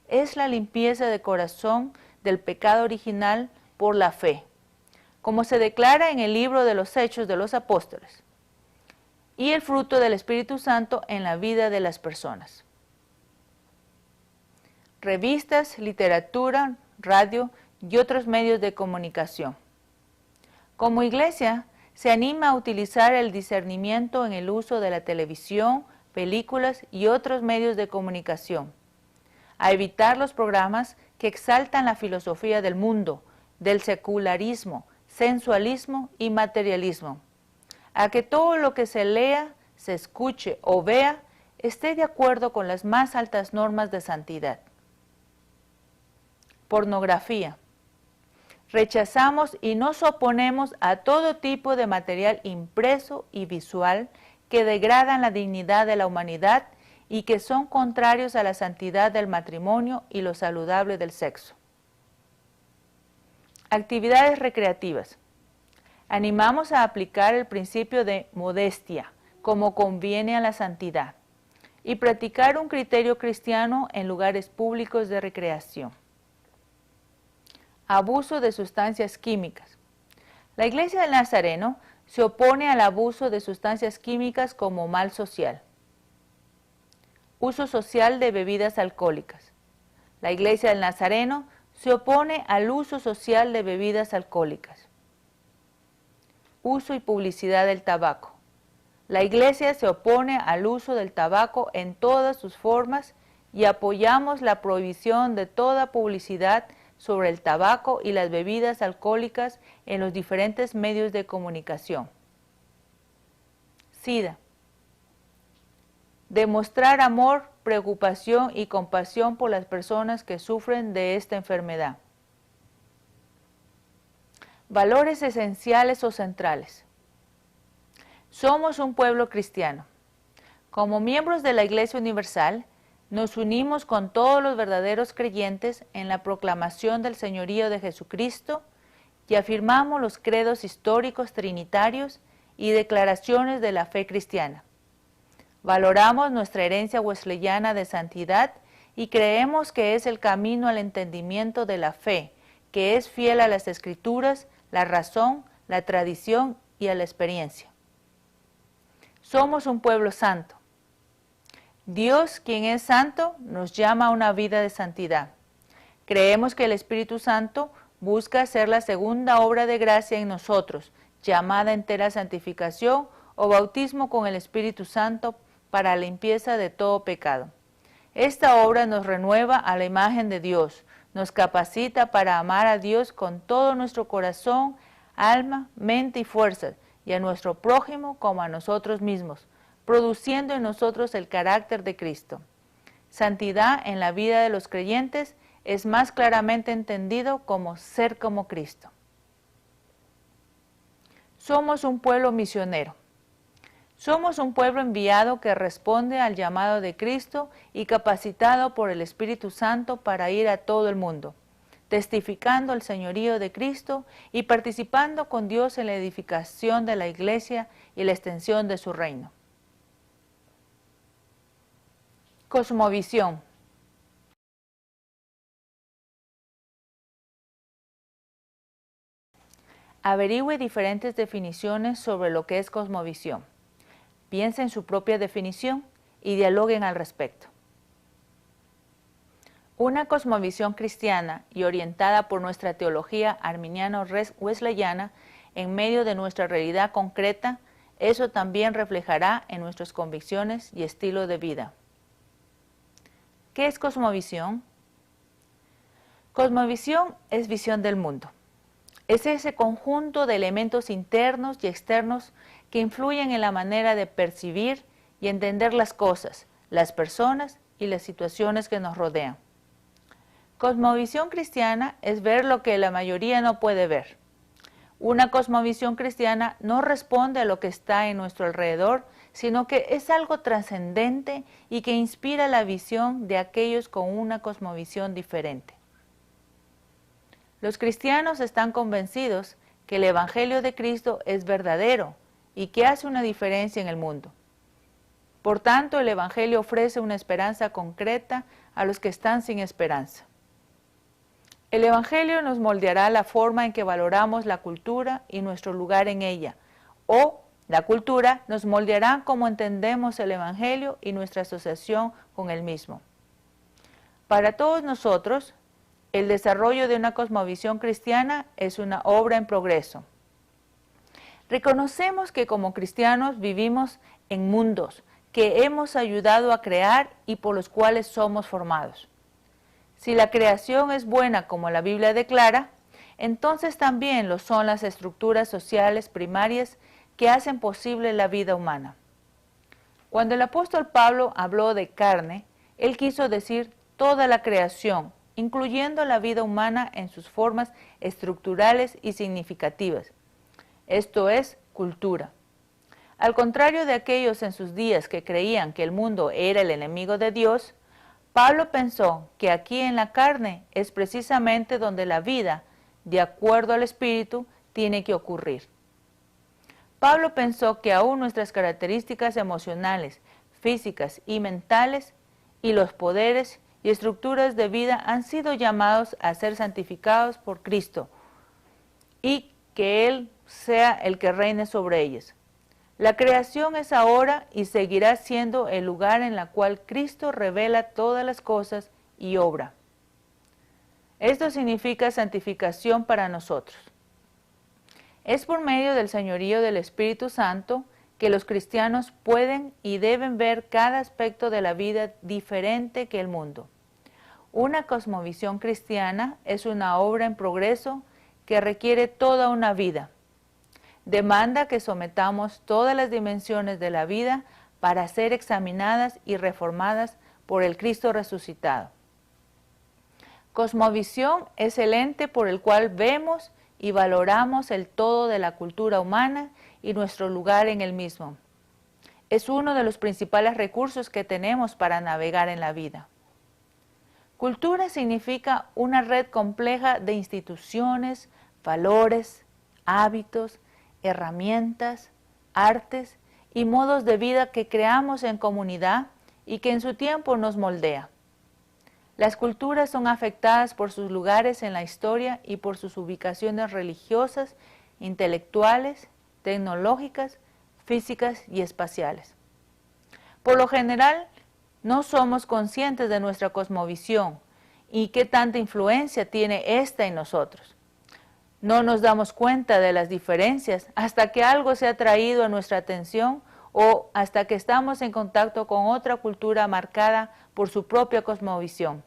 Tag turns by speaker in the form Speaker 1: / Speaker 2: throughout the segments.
Speaker 1: es la limpieza de corazón del pecado original por la fe, como se declara en el libro de los Hechos de los Apóstoles, y el fruto del Espíritu Santo en la vida de las personas. Revistas, literatura, radio y otros medios de comunicación. Como iglesia, se anima a utilizar el discernimiento en el uso de la televisión, películas y otros medios de comunicación, a evitar los programas que exaltan la filosofía del mundo, del secularismo, sensualismo y materialismo, a que todo lo que se lea, se escuche o vea esté de acuerdo con las más altas normas de santidad. Pornografía. Rechazamos y nos oponemos a todo tipo de material impreso y visual que degradan la dignidad de la humanidad y que son contrarios a la santidad del matrimonio y lo saludable del sexo. Actividades recreativas. Animamos a aplicar el principio de modestia, como conviene a la santidad, y practicar un criterio cristiano en lugares públicos de recreación. Abuso de sustancias químicas. La Iglesia del Nazareno se opone al abuso de sustancias químicas como mal social. Uso social de bebidas alcohólicas. La Iglesia del Nazareno se opone al uso social de bebidas alcohólicas. Uso y publicidad del tabaco. La Iglesia se opone al uso del tabaco en todas sus formas y apoyamos la prohibición de toda publicidad sobre el tabaco y las bebidas alcohólicas en los diferentes medios de comunicación. SIDA. Demostrar amor, preocupación y compasión por las personas que sufren de esta enfermedad. Valores esenciales o centrales. Somos un pueblo cristiano. Como miembros de la Iglesia Universal, nos unimos con todos los verdaderos creyentes en la proclamación del señorío de Jesucristo y afirmamos los credos históricos trinitarios y declaraciones de la fe cristiana. Valoramos nuestra herencia wesleyana de santidad y creemos que es el camino al entendimiento de la fe, que es fiel a las Escrituras, la razón, la tradición y a la experiencia. Somos un pueblo santo. Dios, quien es santo, nos llama a una vida de santidad. Creemos que el Espíritu Santo busca hacer la segunda obra de gracia en nosotros, llamada entera santificación o bautismo con el Espíritu Santo para la limpieza de todo pecado. Esta obra nos renueva a la imagen de Dios, nos capacita para amar a Dios con todo nuestro corazón, alma, mente y fuerzas, y a nuestro prójimo como a nosotros mismos, produciendo en nosotros el carácter de Cristo. Santidad en la vida de los creyentes es más claramente entendido como ser como Cristo. Somos un pueblo misionero. Somos un pueblo enviado que responde al llamado de Cristo y capacitado por el Espíritu Santo para ir a todo el mundo, testificando el señorío de Cristo y participando con Dios en la edificación de la Iglesia y la extensión de su reino. Cosmovisión. Averigüe diferentes definiciones sobre lo que es cosmovisión. Piense en su propia definición y dialoguen al respecto. Una cosmovisión cristiana y orientada por nuestra teología arminiano-wesleyana en medio de nuestra realidad concreta, eso también reflejará en nuestras convicciones y estilo de vida. ¿Qué es cosmovisión? Cosmovisión es visión del mundo. Es ese conjunto de elementos internos y externos que influyen en la manera de percibir y entender las cosas, las personas y las situaciones que nos rodean. Cosmovisión cristiana es ver lo que la mayoría no puede ver. Una cosmovisión cristiana no responde a lo que está en nuestro alrededor, sino que es algo trascendente y que inspira la visión de aquellos con una cosmovisión diferente. Los cristianos están convencidos que el Evangelio de Cristo es verdadero y que hace una diferencia en el mundo. Por tanto, el Evangelio ofrece una esperanza concreta a los que están sin esperanza. El Evangelio nos moldeará la forma en que valoramos la cultura y nuestro lugar en ella, o la cultura nos moldeará cómo entendemos el Evangelio y nuestra asociación con el mismo. Para todos nosotros, el desarrollo de una cosmovisión cristiana es una obra en progreso. Reconocemos que como cristianos vivimos en mundos que hemos ayudado a crear y por los cuales somos formados. Si la creación es buena como la Biblia declara, entonces también lo son las estructuras sociales primarias que hacen posible la vida humana. Cuando el apóstol Pablo habló de carne, él quiso decir toda la creación, incluyendo la vida humana en sus formas estructurales y significativas. Esto es cultura. Al contrario de aquellos en sus días que creían que el mundo era el enemigo de Dios, Pablo pensó que aquí en la carne es precisamente donde la vida, de acuerdo al Espíritu, tiene que ocurrir. Pablo pensó que aún nuestras características emocionales, físicas y mentales, y los poderes y estructuras de vida han sido llamados a ser santificados por Cristo, y que Él sea el que reine sobre ellas. La creación es ahora y seguirá siendo el lugar en el cual Cristo revela todas las cosas y obra. Esto significa santificación para nosotros. Es por medio del señorío del Espíritu Santo que los cristianos pueden y deben ver cada aspecto de la vida diferente que el mundo. Una cosmovisión cristiana es una obra en progreso que requiere toda una vida. Demanda que sometamos todas las dimensiones de la vida para ser examinadas y reformadas por el Cristo resucitado. Cosmovisión es el ente por el cual vemos y valoramos el todo de la cultura humana y nuestro lugar en el mismo. Es uno de los principales recursos que tenemos para navegar en la vida. Cultura significa una red compleja de instituciones, valores, hábitos, herramientas, artes y modos de vida que creamos en comunidad y que en su tiempo nos moldea. Las culturas son afectadas por sus lugares en la historia y por sus ubicaciones religiosas, intelectuales, tecnológicas, físicas y espaciales. Por lo general, no somos conscientes de nuestra cosmovisión y qué tanta influencia tiene esta en nosotros. No nos damos cuenta de las diferencias hasta que algo se ha traído a nuestra atención o hasta que estamos en contacto con otra cultura marcada por su propia cosmovisión.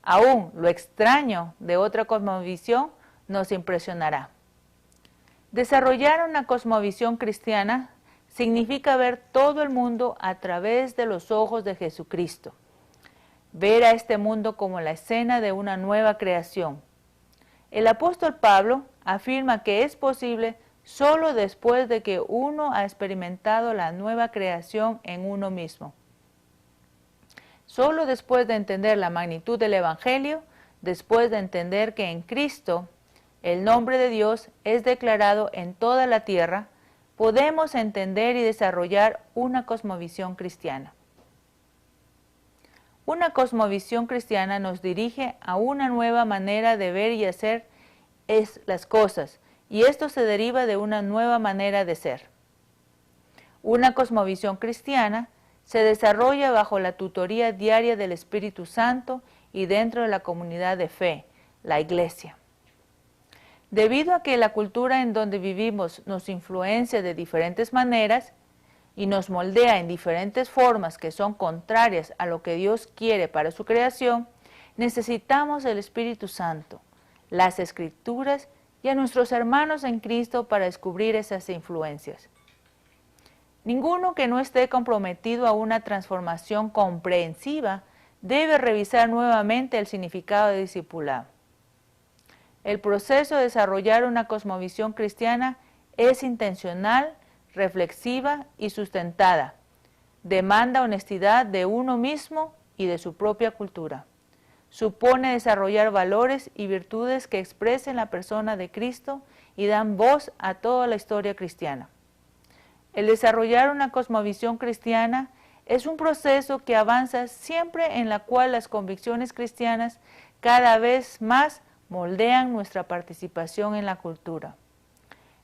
Speaker 1: Aún lo extraño de otra cosmovisión nos impresionará. Desarrollar una cosmovisión cristiana significa ver todo el mundo a través de los ojos de Jesucristo. Ver a este mundo como la escena de una nueva creación. El apóstol Pablo afirma que es posible solo después de que uno ha experimentado la nueva creación en uno mismo. Solo después de entender la magnitud del Evangelio, después de entender que en Cristo el nombre de Dios es declarado en toda la tierra, podemos entender y desarrollar una cosmovisión cristiana. Una cosmovisión cristiana nos dirige a una nueva manera de ver y hacer las cosas, y esto se deriva de una nueva manera de ser. Una cosmovisión cristiana se desarrolla bajo la tutoría diaria del Espíritu Santo y dentro de la comunidad de fe, la Iglesia. Debido a que la cultura en donde vivimos nos influencia de diferentes maneras, y nos moldea en diferentes formas que son contrarias a lo que Dios quiere para su creación, necesitamos el Espíritu Santo, las Escrituras y a nuestros hermanos en Cristo para descubrir esas influencias. Ninguno que no esté comprometido a una transformación comprensiva debe revisar nuevamente el significado de discipulado. El proceso de desarrollar una cosmovisión cristiana es intencional, reflexiva y sustentada. Demanda honestidad de uno mismo y de su propia cultura. Supone desarrollar valores y virtudes que expresen la persona de Cristo y dan voz a toda la historia cristiana. El desarrollar una cosmovisión cristiana Es un proceso que avanza siempre en la cual las convicciones cristianas cada vez más moldean nuestra participación en la cultura.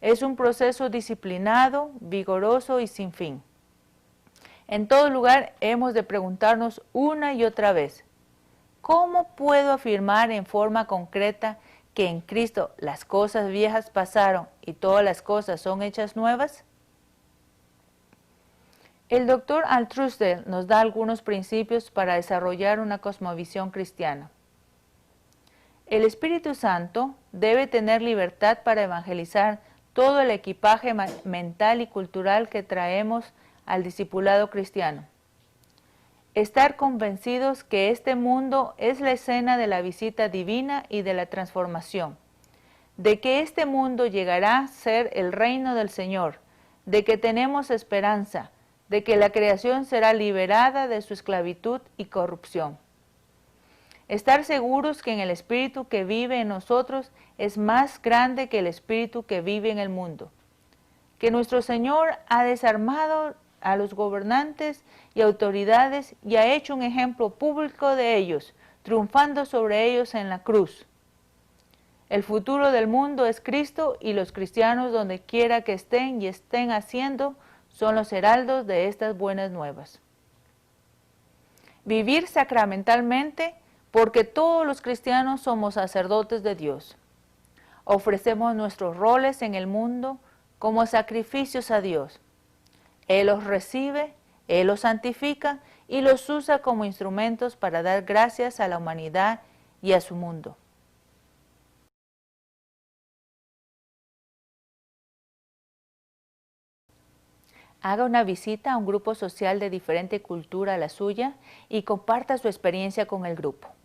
Speaker 1: Es un proceso disciplinado, vigoroso y sin fin. En todo lugar hemos de preguntarnos una y otra vez, ¿cómo puedo afirmar en forma concreta que en Cristo las cosas viejas pasaron y todas las cosas son hechas nuevas? El Dr. Altruster nos da algunos principios para desarrollar una cosmovisión cristiana. El Espíritu Santo debe tener libertad para evangelizar todo el equipaje mental y cultural que traemos al discipulado cristiano. Estar convencidos que este mundo es la escena de la visita divina y de la transformación, de que este mundo llegará a ser el reino del Señor, de que tenemos esperanza, de que la creación será liberada de su esclavitud y corrupción. Estar seguros que en el Espíritu que vive en nosotros es más grande que el Espíritu que vive en el mundo, que nuestro Señor ha desarmado a los gobernantes y autoridades y ha hecho un ejemplo público de ellos, triunfando sobre ellos en la cruz. El futuro del mundo es Cristo y los cristianos donde quiera que estén y estén haciendo son los heraldos de estas buenas nuevas. Vivir sacramentalmente porque todos los cristianos somos sacerdotes de Dios. Ofrecemos nuestros roles en el mundo como sacrificios a Dios. Él los recibe, Él los santifica y los usa como instrumentos para dar gracias a la humanidad y a su mundo. Haga una visita a un grupo social de diferente cultura a la suya y comparta su experiencia con el grupo.